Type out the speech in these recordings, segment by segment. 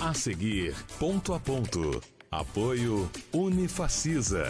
A seguir, ponto a ponto. Apoio Unifacisa.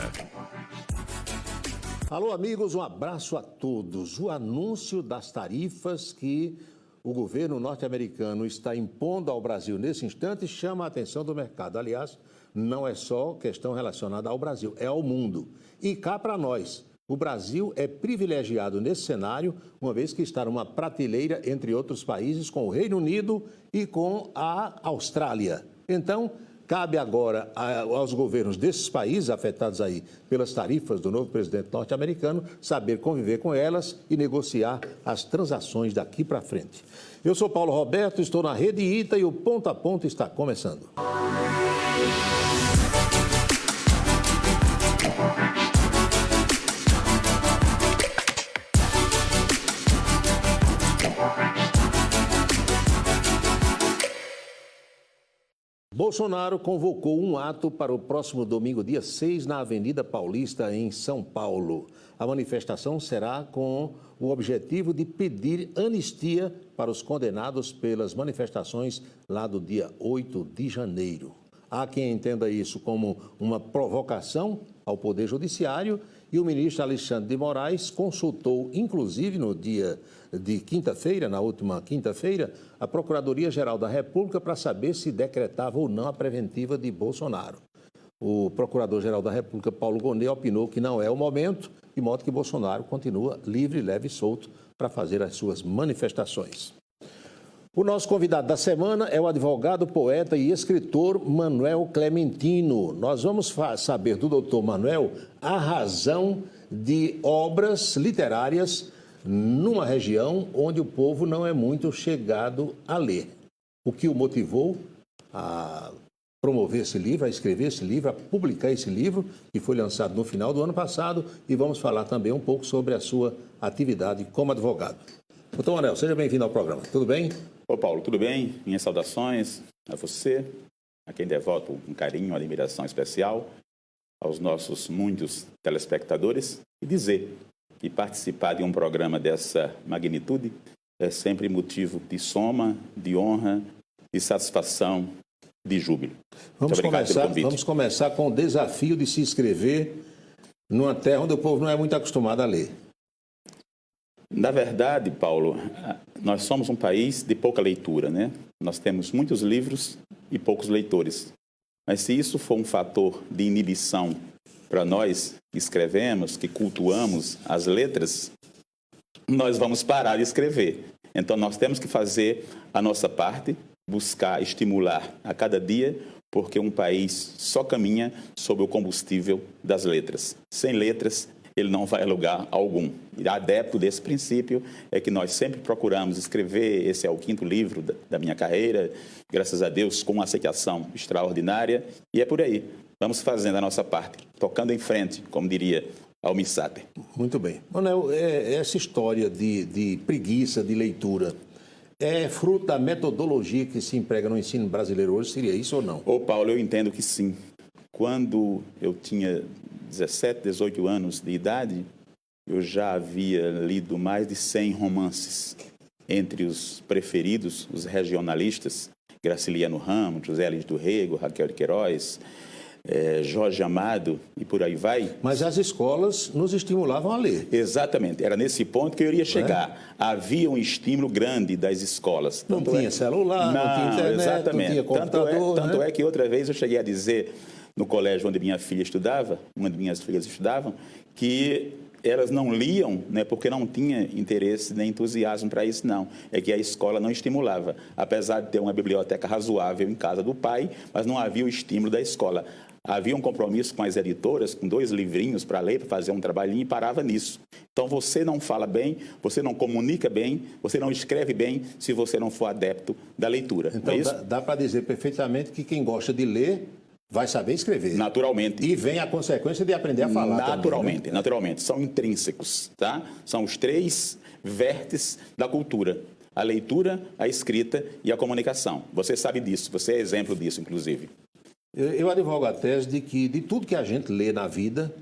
Alô, amigos, um abraço a todos. O anúncio das tarifas que o governo norte-americano está impondo ao Brasil nesse instante chama a atenção do mercado. Aliás, não é só questão relacionada ao Brasil, é ao mundo. E cá para nós, o Brasil é privilegiado nesse cenário, uma vez que está numa prateleira entre outros países com o Reino Unido e com a Austrália. Então, cabe agora aos governos desses países afetados aí pelas tarifas do novo presidente norte-americano saber conviver com elas e negociar as transações daqui para frente. Eu sou Paulo Roberto, estou na Rede ITA e o Ponto a Ponto está começando. Bolsonaro convocou um ato para o próximo domingo, dia 6, na Avenida Paulista, em São Paulo. A manifestação será com o objetivo de pedir anistia para os condenados pelas manifestações lá do dia 8 de janeiro. Há quem entenda isso como uma provocação ao Poder Judiciário e o ministro Alexandre de Moraes consultou, inclusive no dia de quinta-feira, na última quinta-feira, a Procuradoria-Geral da República para saber se decretava ou não a preventiva de Bolsonaro. O Procurador-Geral da República, Paulo Gonet, opinou que não é o momento, de modo que Bolsonaro continua livre, leve e solto para fazer as suas manifestações. O nosso convidado da semana é o advogado, poeta e escritor Manuel Clementino. Nós vamos saber do doutor Manuel a razão de obras literárias numa região onde o povo não é muito chegado a ler. O que o motivou a promover esse livro, a escrever esse livro, a publicar esse livro, que foi lançado no final do ano passado, e vamos falar também um pouco sobre a sua atividade como advogado. Doutor Manuel, seja bem-vindo ao programa. Tudo bem? Ô Paulo, tudo bem? Minhas saudações a você, a quem devoto um carinho, uma admiração especial, aos nossos muitos telespectadores, e dizer que participar de um programa dessa magnitude é sempre motivo de soma, de honra, de satisfação, de júbilo. Vamos começar com o desafio de se inscrever numa terra onde o povo não é muito acostumado a ler. Na verdade, Paulo, nós somos um país de pouca leitura, né? Nós temos muitos livros e poucos leitores. Mas se isso for um fator de inibição para nós que escrevemos, que cultuamos as letras, nós vamos parar de escrever. Então, nós temos que fazer a nossa parte, buscar estimular a cada dia, porque um país só caminha sob o combustível das letras. Sem letras, ele não vai a lugar algum. E adepto desse princípio é que nós sempre procuramos escrever. Esse é o 5º livro da minha carreira, graças a Deus, com uma aceitação extraordinária. E é por aí. Vamos fazendo a nossa parte, tocando em frente, como diria Almir Sater. Muito bem. Manuel, essa história de preguiça de leitura é fruto da metodologia que se emprega no ensino brasileiro hoje? Seria isso ou não? Ô Paulo, eu entendo que sim. Quando eu tinha 17, 18 anos de idade, eu já havia lido mais de 100 romances. Entre os preferidos, os regionalistas, Graciliano Ramos, José Lins do Rego, Raquel de Queiroz, Jorge Amado e por aí vai. Mas as escolas nos estimulavam a ler. Exatamente, era nesse ponto que eu iria chegar. Havia um estímulo grande das escolas. Não tinha celular, não tinha internet, exatamente. Não tinha computador. Tanto é que outra vez eu cheguei a dizer, no colégio onde minha filha estudava, uma de minhas filhas estudavam, que elas não liam, né, porque não tinha interesse nem entusiasmo para isso, não. É que a escola não estimulava. Apesar de ter uma biblioteca razoável em casa do pai, mas não havia o estímulo da escola. Havia um compromisso com as editoras, com 2 livrinhos para ler, para fazer um trabalhinho, e parava nisso. Então, você não fala bem, você não comunica bem, você não escreve bem, se você não for adepto da leitura. Então, dá para dizer perfeitamente que quem gosta de ler vai saber escrever. Naturalmente. E vem a consequência de aprender a falar naturalmente, também, né? Naturalmente. São intrínsecos, tá? São os 3 vértices da cultura. A leitura, a escrita e a comunicação. Você sabe disso, você é exemplo disso, inclusive. Eu advogo a tese de que de tudo que a gente lê na vida,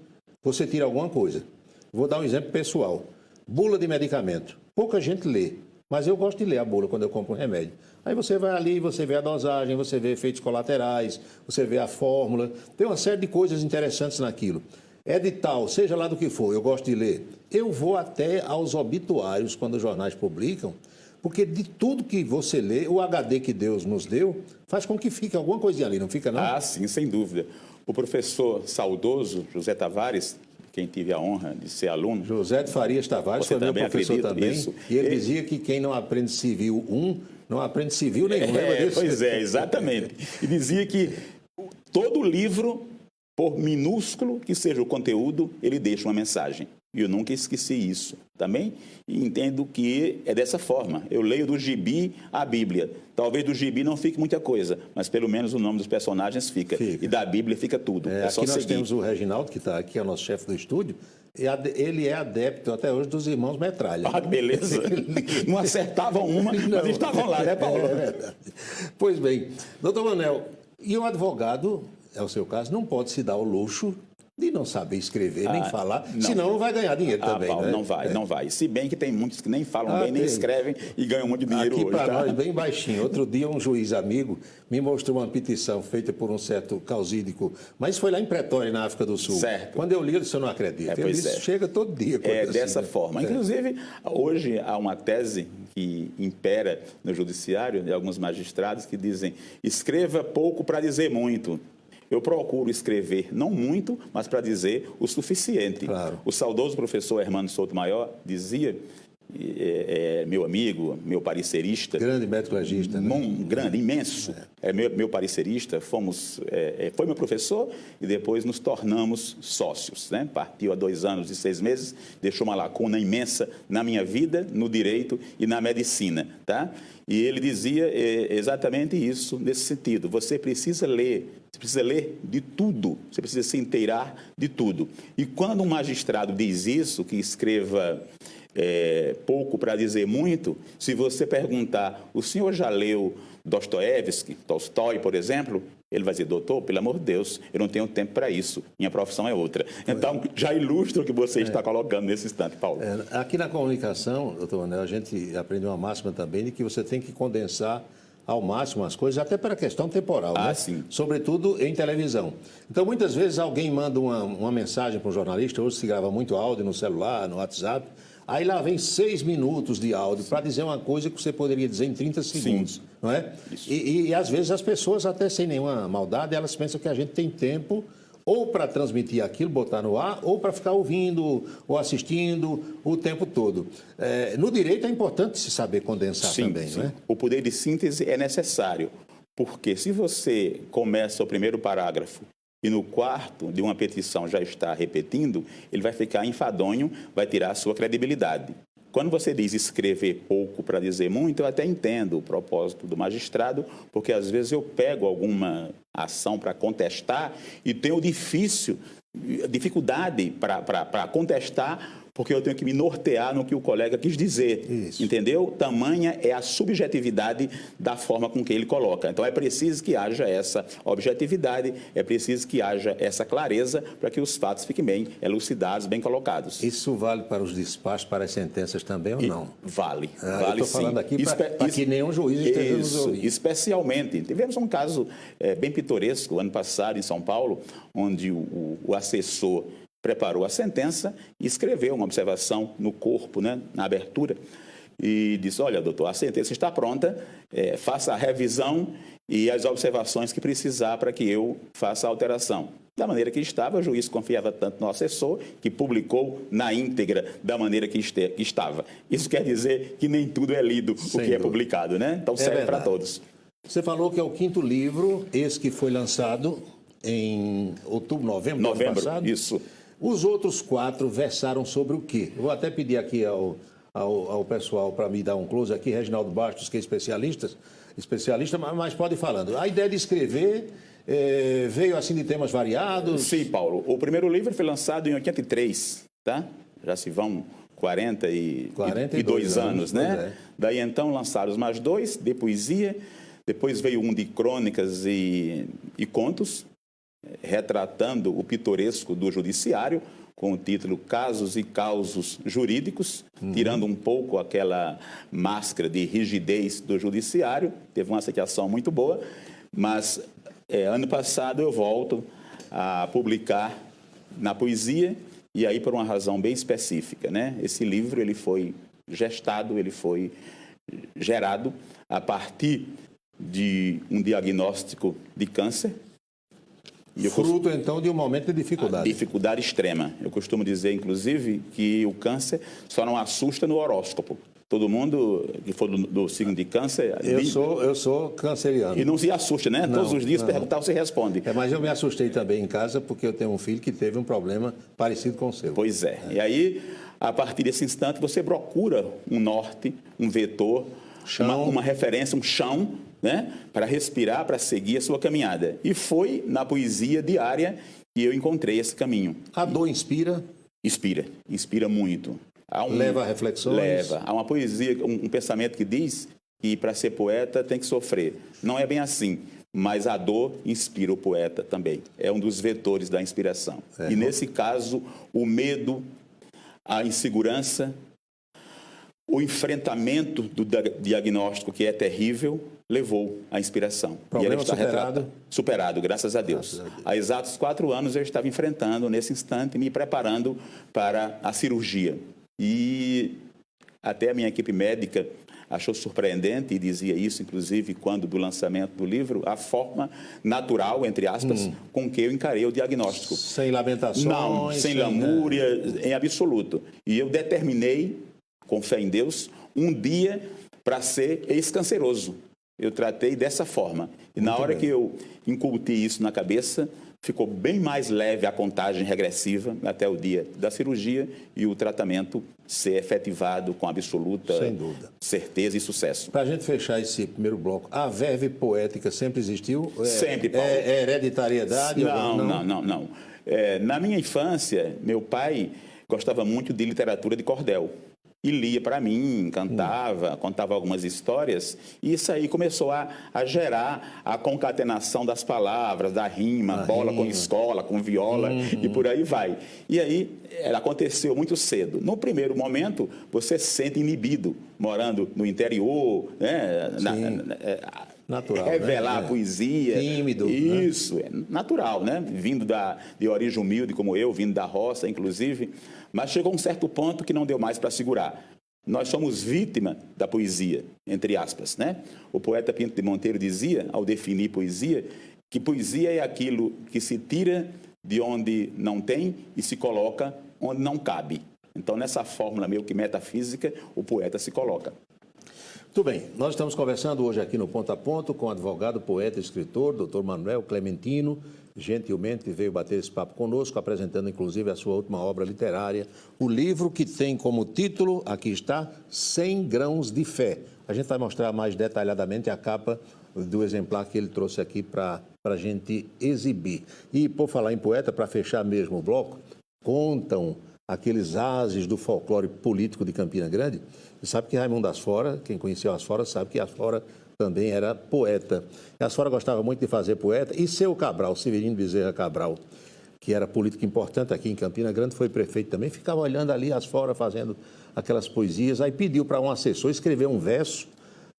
você tira alguma coisa. Vou dar um exemplo pessoal. Bula de medicamento. Pouca gente lê, mas eu gosto de ler a bula quando eu compro um remédio. Aí você vai ali, você vê a dosagem, você vê efeitos colaterais, você vê a fórmula. Tem uma série de coisas interessantes naquilo. Edital, seja lá do que for, eu gosto de ler. Eu vou até aos obituários, quando os jornais publicam, porque de tudo que você lê, o HD que Deus nos deu, faz com que fique alguma coisinha ali, não fica não? Ah, sim, sem dúvida. O professor saudoso, José Tavares, quem tive a honra de ser aluno... José de Farias Tavares foi meu professor também. Isso. E ele dizia que quem não aprende civil não aprende civil nenhum. Lembra disso? Pois é, exatamente. E dizia que todo livro, por minúsculo que seja o conteúdo, ele deixa uma mensagem. E eu nunca esqueci isso também. E entendo que é dessa forma. Eu leio do gibi a Bíblia. Talvez do gibi não fique muita coisa, mas pelo menos o nome dos personagens fica. E da Bíblia fica tudo. É só aqui nós seguir. temos o Reginaldo, que está aqui, é o nosso chefe do estúdio. Ele é adepto até hoje dos irmãos Metralha. Ah, beleza. Não acertavam uma, mas estavam lá, né, Paulo? É verdade. Pois bem, doutor Manel, e o advogado, é o seu caso, não pode se dar o luxo de não saber escrever, nem falar, senão não vai ganhar dinheiro também, Paulo, né? Não vai. Se bem que tem muitos que nem falam bem, nem escrevem e ganham muito dinheiro aqui hoje. Aqui para tá? nós, bem baixinho. Outro dia, um juiz amigo me mostrou uma petição feita por um certo causídico, mas foi lá em Pretória, na África do Sul. Certo. Quando eu li, eu disse, eu não acredito. Ele disse, chega todo dia. Dessa forma. Inclusive, hoje há uma tese que impera no judiciário, de alguns magistrados, que dizem, escreva pouco para dizer muito. Eu procuro escrever, não muito, mas para dizer o suficiente. Claro. O saudoso professor Hermano Souto-Maior dizia, meu amigo, meu parecerista... Grande médico legista. Né? Grande, imenso. Meu parecerista, foi meu professor e depois nos tornamos sócios. Né? Partiu há 2 anos e 6 meses, deixou uma lacuna imensa na minha vida, no direito e na medicina. Tá? E ele dizia exatamente isso, nesse sentido. Você precisa ler de tudo, você precisa se inteirar de tudo. E quando um magistrado diz isso, que escreva pouco para dizer muito, se você perguntar, o senhor já leu Dostoiévski, Tolstói, por exemplo? Ele vai dizer, doutor, pelo amor de Deus, eu não tenho tempo para isso, minha profissão é outra. Então, já ilustra o que você está colocando nesse instante, Paulo. Aqui na comunicação, doutor Manel, a gente aprende uma máxima também de que você tem que condensar ao máximo as coisas, até para a questão temporal, né? Sim. Sobretudo em televisão. Então, muitas vezes alguém manda uma mensagem para um jornalista, hoje se grava muito áudio no celular, no WhatsApp, aí lá vem 6 minutos de áudio para dizer uma coisa que você poderia dizer em 30 segundos, Sim. não é? E às vezes as pessoas, até sem nenhuma maldade, elas pensam que a gente tem tempo ou para transmitir aquilo, botar no ar, ou para ficar ouvindo ou assistindo o tempo todo. No direito é importante se saber condensar também, não é? O poder de síntese é necessário, porque se você começa o primeiro parágrafo e no quarto de uma petição já está repetindo, ele vai ficar enfadonho, vai tirar a sua credibilidade. Quando você diz escrever pouco para dizer muito, eu até entendo o propósito do magistrado, porque às vezes eu pego alguma ação para contestar e tenho dificuldade para contestar, porque eu tenho que me nortear no que o colega quis dizer. Isso. Entendeu? Tamanha é a subjetividade da forma com que ele coloca. Então, é preciso que haja essa objetividade, é preciso que haja essa clareza para que os fatos fiquem bem elucidados, bem colocados. Isso vale para os despachos, para as sentenças também ou não? Vale. Eu Vale estou falando aqui para que nenhum juiz esteja nos ouvindo. Especialmente. Tivemos um caso bem pitoresco, ano passado, em São Paulo, onde o assessor preparou a sentença e escreveu uma observação no corpo, né, na abertura, e disse, olha, doutor, a sentença está pronta, faça a revisão e as observações que precisar para que eu faça a alteração. Da maneira que estava, o juiz confiava tanto no assessor, que publicou na íntegra da maneira que estava. Isso quer dizer que nem tudo é lido o que é publicado, né? Então serve para todos. Você falou que é o 5º livro, esse que foi lançado em novembro do ano passado. Isso. Os outros 4 versaram sobre o quê? Eu vou até pedir aqui ao pessoal para me dar um close aqui, Reginaldo Bastos, que é especialista, mas pode ir falando. A ideia de escrever veio assim de temas variados? Sim, Paulo. O primeiro livro foi lançado em 83, tá? Já se vão 42 anos, né? Daí então lançaram mais 2 de poesia, depois veio um de crônicas e contos, retratando o pitoresco do judiciário, com o título Casos e Causos Jurídicos, tirando um pouco aquela máscara de rigidez do judiciário. Teve uma aceitação muito boa, mas ano passado eu volto a publicar na poesia, e aí por uma razão bem específica, né? Esse livro ele foi gestado, ele foi gerado a partir de um diagnóstico de câncer. Fruto, então, de um momento de dificuldade. Dificuldade extrema. Eu costumo dizer, inclusive, que o câncer só não assusta no horóscopo. Todo mundo que for do signo de câncer... Eu sou canceriano. E não se assusta, né? Todos os dias perguntar, você responde. Mas eu me assustei também em casa, porque eu tenho um filho que teve um problema parecido com o seu. Pois é. E aí, a partir desse instante, você procura um norte, um vetor, uma referência, um chão, né? Para respirar, para seguir a sua caminhada. E foi na poesia diária que eu encontrei esse caminho. A dor inspira? Inspira muito. Leva a reflexões? Leva. Há uma poesia, um pensamento que diz que para ser poeta tem que sofrer. Não é bem assim, mas a dor inspira o poeta também. É um dos vetores da inspiração. E nesse caso, o medo, a insegurança, o enfrentamento do diagnóstico, que é terrível, levou à inspiração. Problema e ela está superado? Superado, graças a Deus. Há exatos 4 anos eu estava enfrentando, nesse instante, me preparando para a cirurgia. E até a minha equipe médica achou surpreendente, e dizia isso, inclusive, quando do lançamento do livro, a forma natural, entre aspas, com que eu encarei o diagnóstico. Sem lamentações? Não, sem lamúria, em absoluto. E eu determinei, com fé em Deus, um dia para ser ex-canceroso. Eu tratei dessa forma. E na hora que eu incuti isso na cabeça, ficou bem mais leve a contagem regressiva até o dia da cirurgia e o tratamento ser efetivado com absoluta certeza e sucesso. Para a gente fechar esse primeiro bloco, a verve poética sempre existiu? Sempre, Paulo. É hereditariedade? Não. Na minha infância, meu pai gostava muito de literatura de cordel. E lia para mim, cantava, contava algumas histórias, e isso aí começou a gerar a concatenação das palavras, da rima, bola com escola, com viola, e por aí vai. E aí aconteceu muito cedo. No primeiro momento, você se sente inibido, morando no interior, né? Natural, revelar né? a poesia. Tímido. Isso, é natural, né? Vindo de origem humilde como eu, vindo da roça, inclusive. Mas chegou um certo ponto que não deu mais para segurar. Nós somos vítima da poesia, entre aspas, né? O poeta Pinto de Monteiro dizia, ao definir poesia, que poesia é aquilo que se tira de onde não tem e se coloca onde não cabe. Então, nessa fórmula meio que metafísica, o poeta se coloca. Muito bem, nós estamos conversando hoje aqui no Ponto a Ponto com o advogado, poeta e escritor, Dr. Manuel Clementino. Gentilmente veio bater esse papo conosco, apresentando inclusive a sua última obra literária, o livro que tem como título, aqui está, 100 Grãos de Fé. A gente vai mostrar mais detalhadamente a capa do exemplar que ele trouxe aqui para a gente exibir. E por falar em poeta, para fechar mesmo o bloco, contam aqueles ases do folclore político de Campina Grande. Você sabe que Raimundo Asfora, quem conheceu Asfora, sabe que Asfora também era poeta. Asfora gostava muito de fazer poeta. E seu Cabral, Severino Bezerra Cabral, que era político importante aqui em Campina Grande, foi prefeito também, ficava olhando ali Asfora fazendo aquelas poesias, aí pediu para um assessor escrever um verso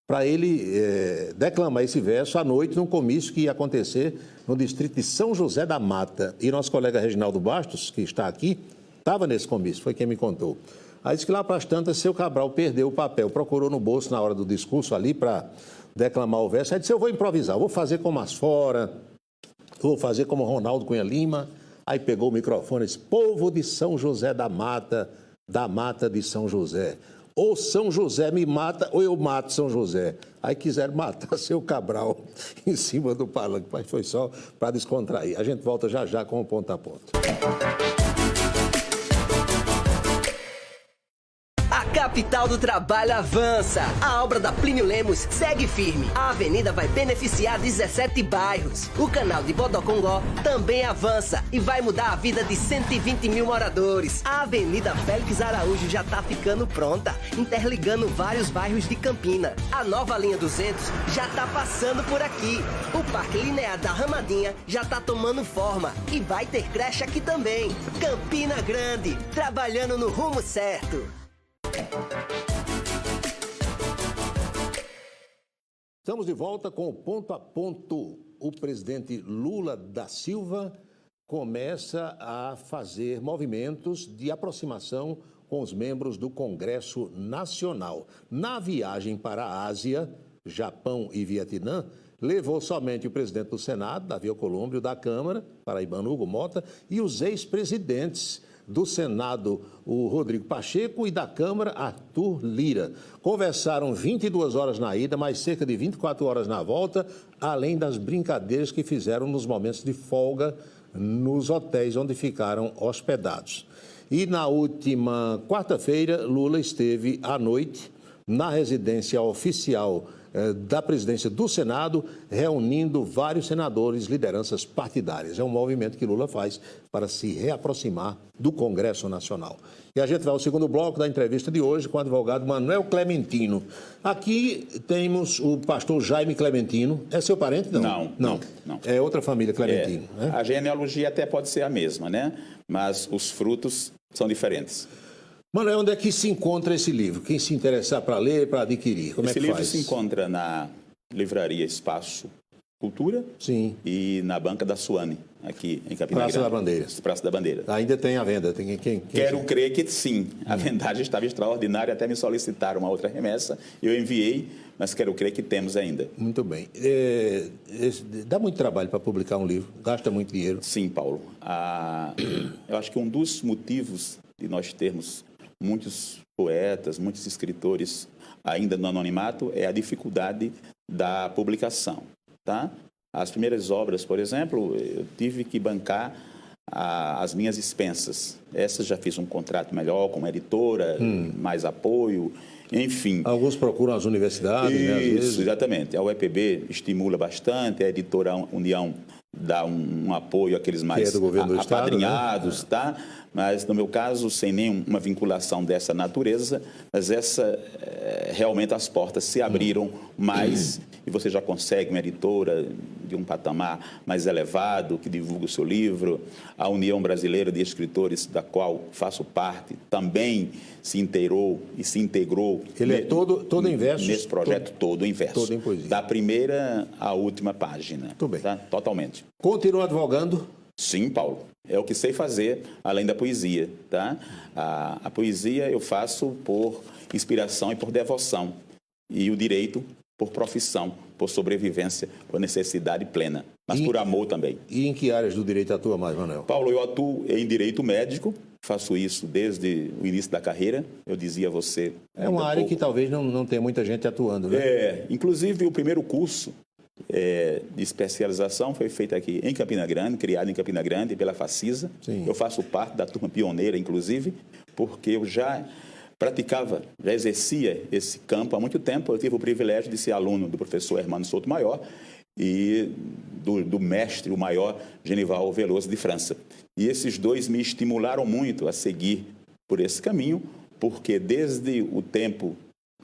para ele declamar esse verso à noite num comício que ia acontecer no distrito de São José da Mata. E nosso colega Reginaldo Bastos, que está aqui, estava nesse comício, foi quem me contou. Aí disse que lá para as tantas, seu Cabral perdeu o papel, procurou no bolso na hora do discurso ali para declamar o verso. Aí disse, eu vou improvisar, vou fazer como Asfora, vou fazer como Ronaldo Cunha Lima. Aí pegou o microfone e disse, povo de São José da Mata de São José. Ou São José me mata, ou eu mato São José. Aí quiseram matar seu Cabral em cima do palanque, mas foi só para descontrair. A gente volta já já com o Ponto a Ponto. capital do trabalho avança. A obra da Plínio Lemos segue firme. A avenida vai beneficiar 17 bairros. O canal de Bodocongó também avança e vai mudar a vida de 120 mil moradores. A avenida Félix Araújo já tá ficando pronta, interligando vários bairros de Campina. A nova linha 200 já tá passando por aqui. O Parque Linear da Ramadinha já tá tomando forma e vai ter creche aqui também. Campina Grande, trabalhando no rumo certo. Estamos de volta com o Ponto a Ponto. O presidente Lula da Silva começa a fazer movimentos de aproximação com os membros do Congresso Nacional. Na viagem para a Ásia, Japão e Vietnã, levou somente o presidente do Senado, Davi Alcolumbre, da Câmara, paraibano Hugo Mota, e os ex-presidentes do Senado, o Rodrigo Pacheco, e da Câmara, Arthur Lira. Conversaram 22 horas na ida, mais cerca de 24 horas na volta, além das brincadeiras que fizeram nos momentos de folga nos hotéis onde ficaram hospedados. E na última quarta-feira, Lula esteve à noite na residência oficial da presidência do Senado, reunindo vários senadores, lideranças partidárias. É um movimento que Lula faz para se reaproximar do Congresso Nacional. E a gente vai ao segundo bloco da entrevista de hoje com o advogado Manuel Clementino. Aqui temos o pastor Jaime Clementino. É seu parente? Não. É outra família Clementino. Né? A genealogia até pode ser a mesma, né? Mas os frutos são diferentes. Manuel, onde é que se encontra esse livro? Quem se interessar para ler, para adquirir, como esse é que faz? Esse livro se encontra na livraria Espaço Cultura. Sim. E na banca da Suane, aqui em Campina Grande. Praça da Bandeira. Praça da Bandeira. Ainda tem a venda? Tem quem Quero crer que sim. A vendagem estava extraordinária, até me solicitaram uma outra remessa. Eu enviei, mas quero crer que temos ainda. Muito bem. Dá muito trabalho para publicar um livro? Gasta muito dinheiro? Sim, Paulo. Eu acho que um dos motivos de nós termos muitos poetas, muitos escritores ainda no anonimato é a dificuldade da publicação, tá? As primeiras obras, por exemplo, eu tive que bancar as minhas expensas. Essas já fiz um contrato melhor com uma editora, mais apoio, enfim. Alguns procuram as universidades, isso, né, às vezes. Exatamente. A UEPB estimula bastante, a editora União dá um apoio àqueles mais apadrinhados, tá? Mas, no meu caso, sem nenhuma vinculação dessa natureza, mas realmente as portas se abriram mais e você já consegue uma editora de um patamar mais elevado que divulga o seu livro. A União Brasileira de Escritores, da qual faço parte, também se integrou. Ele é todo em versos? Nesse projeto todo em versos. Todo em poesia. Da primeira à última página. Muito bem. Tá? Totalmente. Continua advogando? Sim, Paulo. É o que sei fazer, além da poesia, tá? A poesia eu faço por inspiração e por devoção. E o direito por profissão, por sobrevivência, por necessidade plena. Mas por amor também. E em que áreas do direito atua mais, Manuel? Paulo, eu atuo em direito médico. Faço isso desde o início da carreira. Eu dizia a você... É uma área que talvez não tenha muita gente atuando, né? Inclusive o primeiro curso de especialização foi feito aqui em Campina Grande, criado em Campina Grande pela Facisa. Sim. Eu faço parte da turma pioneira, inclusive, porque eu já praticava, já exercia esse campo há muito tempo. Eu tive o privilégio de ser aluno do professor Hermano Sotomayor e do mestre, o maior, Genival Veloso de França. E esses dois me estimularam muito a seguir por esse caminho, porque desde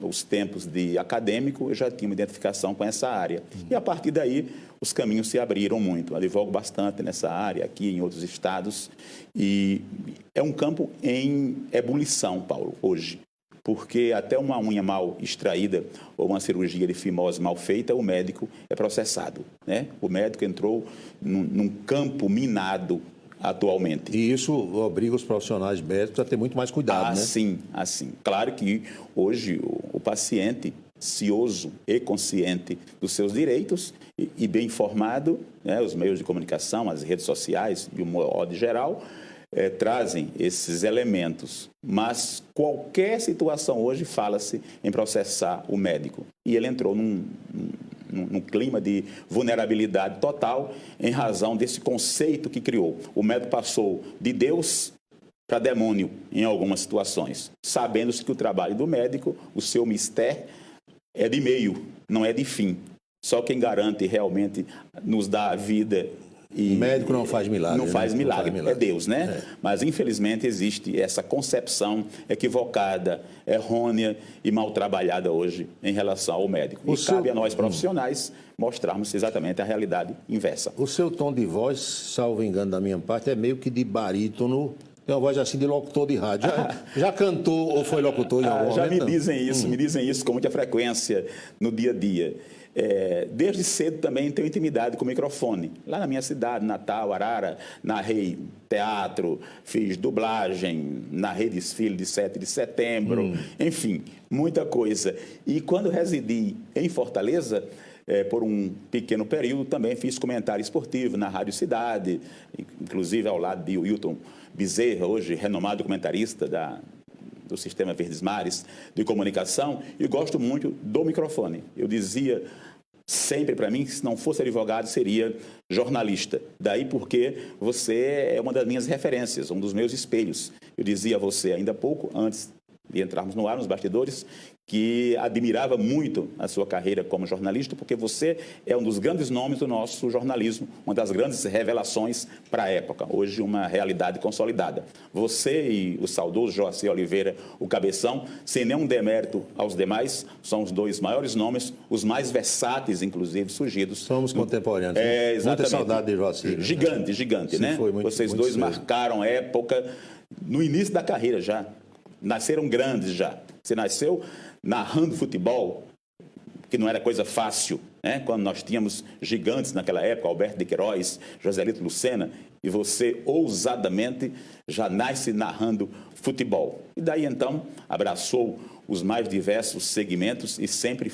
os tempos de acadêmico, eu já tinha uma identificação com essa área. E a partir daí, os caminhos se abriram muito. Eu advogo bastante nessa área, aqui em outros estados. E é um campo em ebulição, Paulo, hoje. Porque até uma unha mal extraída ou uma cirurgia de fimose mal feita, o médico é processado, né? O médico entrou num campo minado atualmente. E isso obriga os profissionais médicos a ter muito mais cuidado, né? Assim. Claro que hoje o paciente, cioso e consciente dos seus direitos e bem informado, né, os meios de comunicação, as redes sociais, de um modo geral, trazem esses elementos. Mas qualquer situação hoje fala-se em processar o médico. E ele entrou num clima de vulnerabilidade total em razão desse conceito que criou. O médico passou de Deus para demônio em algumas situações, sabendo-se que o trabalho do médico, o seu mistério, é de meio, não é de fim. Só quem garante realmente nos dá a vida. E médico não faz milagre. Não faz milagre, não faz milagre. É Deus, né? Mas, infelizmente, existe essa concepção equivocada, errônea e mal trabalhada hoje em relação ao médico. Cabe a nós, profissionais, mostrarmos exatamente a realidade inversa. O seu tom de voz, salvo engano da minha parte, é meio que de barítono. Tem uma voz assim de locutor de rádio. Já cantou ou foi locutor em algum momento? Já me dizem isso com muita frequência no dia a dia. Desde cedo também tenho intimidade com o microfone. Lá na minha cidade, Natal, Arara, narrei teatro, fiz dublagem, narrei desfile de 7 de setembro, enfim, muita coisa. E quando residi em Fortaleza, por um pequeno período, também fiz comentário esportivo na Rádio Cidade, inclusive ao lado de Wilton Bezerra, hoje renomado comentarista do Sistema Verdes Mares de comunicação, e gosto muito do microfone. Eu dizia sempre para mim que se não fosse advogado seria jornalista. Daí porque você é uma das minhas referências, um dos meus espelhos. Eu dizia a você ainda há pouco, antes de entrarmos no ar, nos bastidores, que admirava muito a sua carreira como jornalista, porque você é um dos grandes nomes do nosso jornalismo, uma das grandes revelações para a época, hoje uma realidade consolidada. Você e o saudoso Joaci Oliveira, o Cabeção, sem nenhum demérito aos demais, são os dois maiores nomes, os mais versáteis, inclusive, surgidos. Somos contemporâneos. Exatamente. Muita saudade de Joaci. Gigante, né? Vocês dois cedo. Marcaram época no início da carreira já. Nasceram grandes já. Você nasceu narrando futebol, que não era coisa fácil, né? Quando nós tínhamos gigantes naquela época, Alberto de Queiroz, Joselito Lucena, e você ousadamente já nasce narrando futebol. E daí então abraçou os mais diversos segmentos e sempre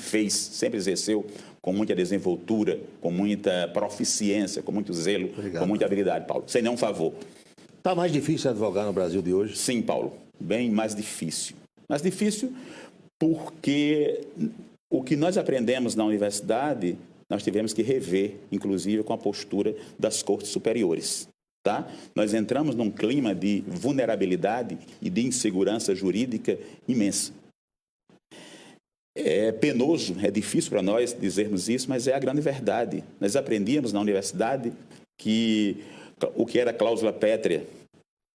exerceu com muita desenvoltura, com muita proficiência, com muito zelo, com muita habilidade, Paulo. Sem nenhum favor. Está mais difícil advogar no Brasil de hoje? Sim, Paulo, bem mais difícil. Mais difícil porque o que nós aprendemos na universidade, nós tivemos que rever, inclusive com a postura das cortes superiores. Tá? Nós entramos num clima de vulnerabilidade e de insegurança jurídica imensa. É penoso, é difícil para nós dizermos isso, mas é a grande verdade. Nós aprendíamos na universidade que o que era cláusula pétrea,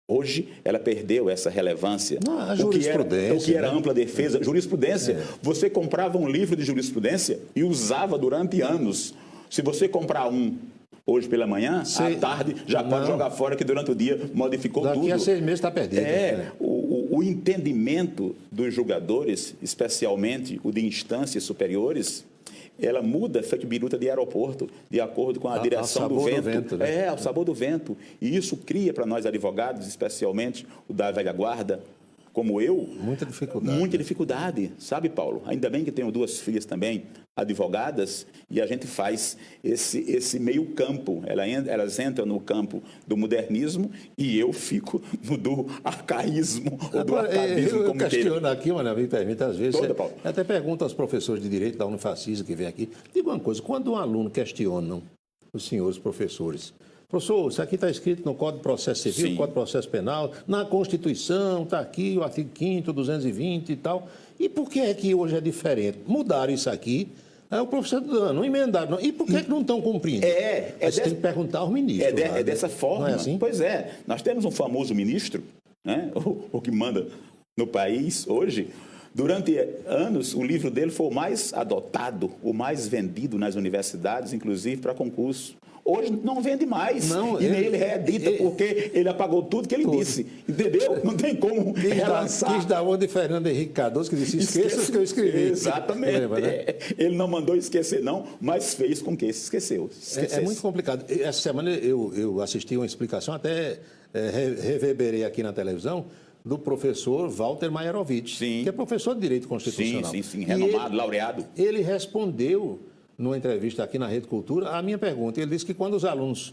hoje ela perdeu essa relevância. A jurisprudência. O que era ampla defesa, jurisprudência. Você comprava um livro de jurisprudência e usava durante anos. Se você comprar um hoje pela manhã, à tarde, já pode jogar fora, que durante o dia modificou tudo. Daqui a 6 meses está perdido. O entendimento dos julgadores, especialmente o de instâncias superiores, ela muda, feito biruta de aeroporto, de acordo com a direção do vento. Né? Ao sabor do vento. E isso cria para nós advogados, especialmente o da velha guarda, como eu... Muita dificuldade. Muita dificuldade, sabe, Paulo? Ainda bem que tenho 2 filhas também advogadas e a gente faz esse meio campo. Elas entram no campo do modernismo e eu fico no do arcaísmo ou do arcaísmo. Eu questiono aqui, mas me permite, às vezes, Paulo. até pergunto aos professores de Direito da Unifacisa que vem aqui, diga uma coisa, quando um aluno questiona os senhores professores, professor, isso aqui está escrito no Código de Processo Civil, no Código de Processo Penal, na Constituição, está aqui o artigo 5º, 220 e tal. E por que é que hoje é diferente? Mudaram isso aqui, aí o professor não emendaram. E por que é que não estão cumprindo? Você tem que perguntar aos ministros. É dessa forma. Não é assim? Pois é. Nós temos um famoso ministro, né, o que manda no país hoje. Durante anos, o livro dele foi o mais adotado, o mais vendido nas universidades, inclusive para concurso. Hoje não vende mais. E nem ele reedita, porque ele apagou tudo que ele disse. Entendeu? Não tem como relançar. Quis dar uma de Fernando Henrique Cardoso, que disse, esqueça os que eu escrevi. Exatamente. Lembra, né? Ele não mandou esquecer, não, mas fez com que se esqueceu. É muito complicado. Essa semana eu assisti uma explicação, até reverberei aqui na televisão, do professor Walter Maierovitch, que é professor de Direito Constitucional. Sim, renomado, laureado. Ele respondeu, numa entrevista aqui na Rede Cultura, a minha pergunta. Ele disse que quando os alunos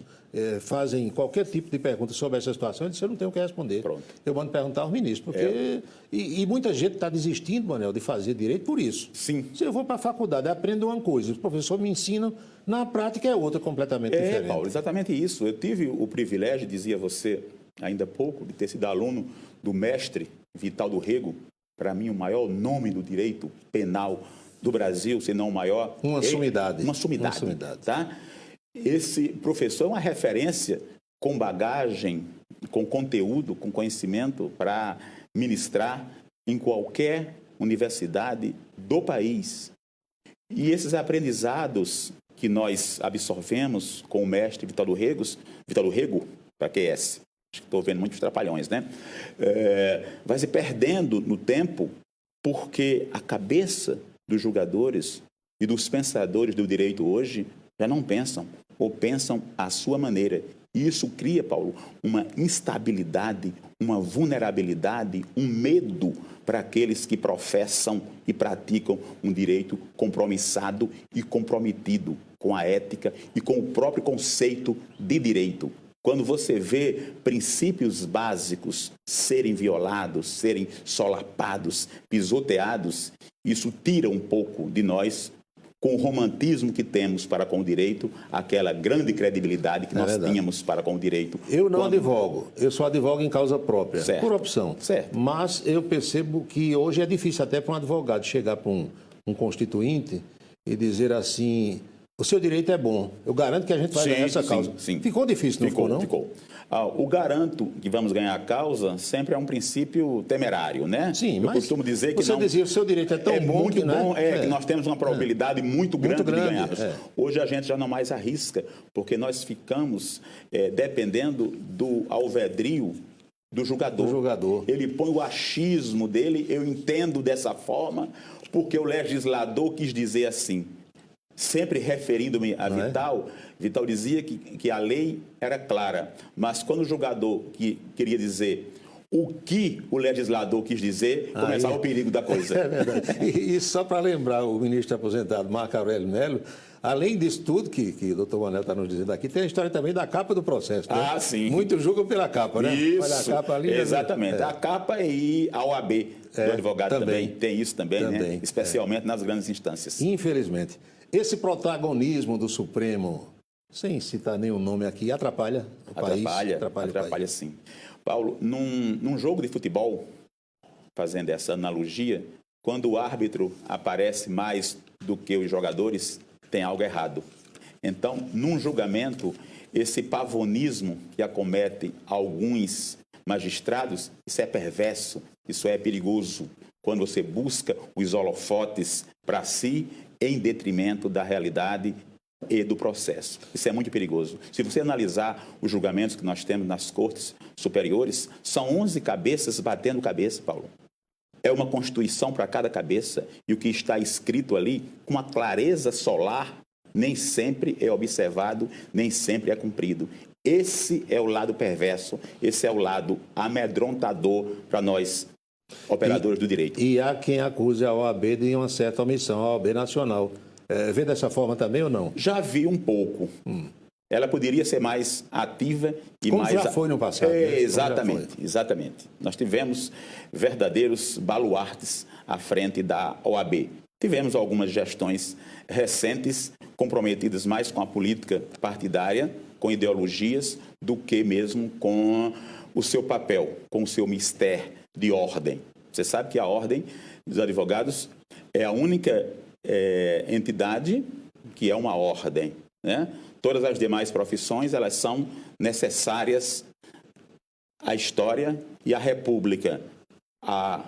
fazem qualquer tipo de pergunta sobre essa situação, ele disse, eu não tenho o que responder. Pronto. Eu mando perguntar aos ministros, porque... E muita gente está desistindo, Manel, de fazer direito por isso. Sim. Se eu vou para a faculdade, aprendo uma coisa, os professores me ensinam, na prática é outra completamente diferente. Paulo, exatamente isso. Eu tive o privilégio, dizia você ainda há pouco, de ter sido aluno do mestre Vital do Rego, para mim o maior nome do direito penal do Brasil, se não o maior. Uma sumidade. Uma sumidade. Tá? Esse professor é uma referência com bagagem, com conteúdo, com conhecimento para ministrar em qualquer universidade do país. E esses aprendizados que nós absorvemos com o mestre Vital do Rego, para QS, acho que estou vendo muitos trapalhões, né? Vai se perdendo no tempo porque a cabeça dos julgadores e dos pensadores do direito hoje já não pensam, ou pensam à sua maneira. E isso cria, Paulo, uma instabilidade, uma vulnerabilidade, um medo para aqueles que professam e praticam um direito compromissado e comprometido com a ética e com o próprio conceito de direito. Quando você vê princípios básicos serem violados, serem solapados, pisoteados, isso tira um pouco de nós, com o romantismo que temos para com o direito, aquela grande credibilidade que nós tínhamos para com o direito. Eu não advogo, eu só advogo em causa própria, certo, por opção. Certo. Mas eu percebo que hoje é difícil até para um advogado chegar para um constituinte e dizer assim: o seu direito é bom, eu garanto que a gente vai ganhar essa causa. Sim. Ficou difícil, não ficou, não? Ficou. O garanto que vamos ganhar a causa sempre é um princípio temerário, né? Sim, eu mas costumo dizer que você dizia, o seu direito é tão bom muito que, bom, né? que nós temos uma probabilidade muito grande de ganharmos. É. Hoje a gente já não mais arrisca, porque nós ficamos dependendo do alvedrio do julgador. Ele põe o achismo dele, eu entendo dessa forma, porque o legislador quis dizer assim. Sempre referindo-me a Vital, Vital dizia que a lei era clara, mas quando o julgador queria dizer o que o legislador quis dizer, começava o perigo da coisa. É verdade. E só para lembrar o ministro aposentado Marco Aurélio Melo, além disso tudo que o doutor Manel está nos dizendo aqui, tem a história também da capa do processo. Né? Sim. Muitos julgam pela capa, né? Isso, olha a capa ali, exatamente. A capa e a OAB do advogado também tem isso também, né? Especialmente nas grandes instâncias. Infelizmente. Esse protagonismo do Supremo, sem citar nenhum nome aqui, atrapalha o país? Atrapalha sim. Paulo, num jogo de futebol, fazendo essa analogia, quando o árbitro aparece mais do que os jogadores, tem algo errado. Então, num julgamento, esse pavonismo que acomete alguns magistrados, isso é perverso, isso é perigoso. Quando você busca os holofotes para si, em detrimento da realidade e do processo. Isso é muito perigoso. Se você analisar os julgamentos que nós temos nas cortes superiores, são 11 cabeças batendo cabeça, Paulo. É uma constituição para cada cabeça e o que está escrito ali, com uma clareza solar, nem sempre é observado, nem sempre é cumprido. Esse é o lado perverso, esse é o lado amedrontador para nós, operadores do direito. E há quem acuse a OAB de uma certa omissão, a OAB Nacional. Vê dessa forma também ou não? Já vi um pouco. Ela poderia ser mais ativa e como mais... já foi no passado. Né? Exatamente. Nós tivemos verdadeiros baluartes à frente da OAB. Tivemos algumas gestões recentes comprometidas mais com a política partidária, com ideologias, do que mesmo com o seu papel, com o seu mistério de ordem. Você sabe que a Ordem dos Advogados é a única entidade que é uma ordem, né? Todas as demais profissões, elas são necessárias à história e à República. A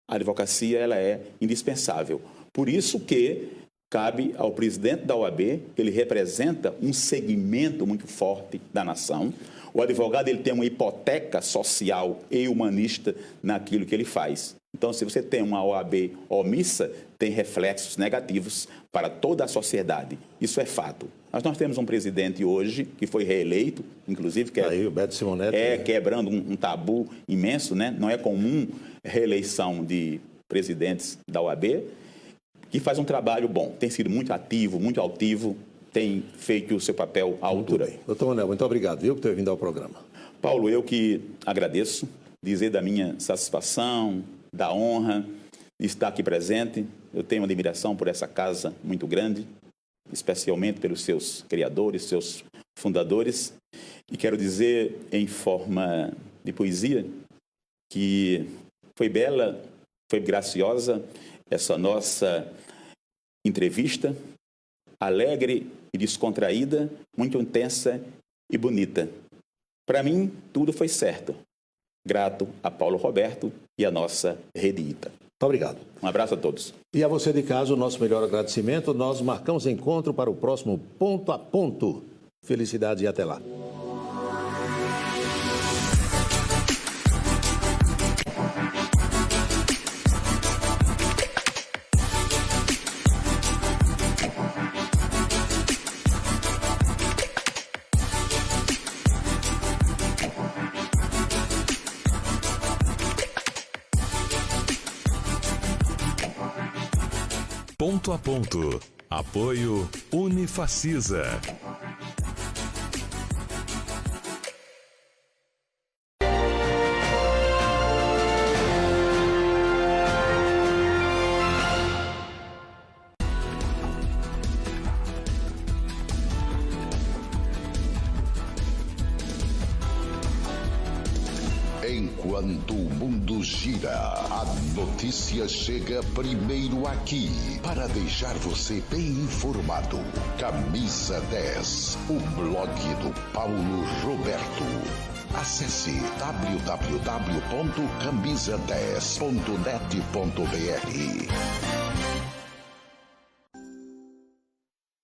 advocacia, ela é indispensável. Por isso que cabe ao presidente da OAB, que ele representa um segmento muito forte da nação. O advogado, ele tem uma hipoteca social e humanista naquilo que ele faz. Então, se você tem uma OAB omissa, tem reflexos negativos para toda a sociedade. Isso é fato. Nós temos um presidente hoje que foi reeleito, inclusive, que aí, o Beto Simonetti, quebrando um tabu imenso, né? Não é comum reeleição de presidentes da OAB, que faz um trabalho bom. Tem sido muito ativo, muito altivo, tem feito o seu papel à altura. Muito bem. Doutor Manel, muito obrigado, por ter vindo ao programa. Paulo, eu que agradeço, dizer da minha satisfação, da honra de estar aqui presente. Eu tenho uma admiração por essa casa muito grande, especialmente pelos seus criadores, seus fundadores. E quero dizer, em forma de poesia, que foi bela, foi graciosa essa nossa entrevista, alegre e descontraída, muito intensa e bonita. Para mim, tudo foi certo. Grato a Paulo Roberto e a nossa Rede ITA. Muito obrigado. Um abraço a todos. E a você de casa, o nosso melhor agradecimento. Nós marcamos encontro para o próximo Ponto a Ponto. Felicidades e até lá. Ponto a Ponto. Apoio Unifacisa. Enquanto o mundo gira, a notícia chega primeiro aqui para deixar você bem informado. Camisa 10, o blog do Paulo Roberto. Acesse www.camisa10.net.br.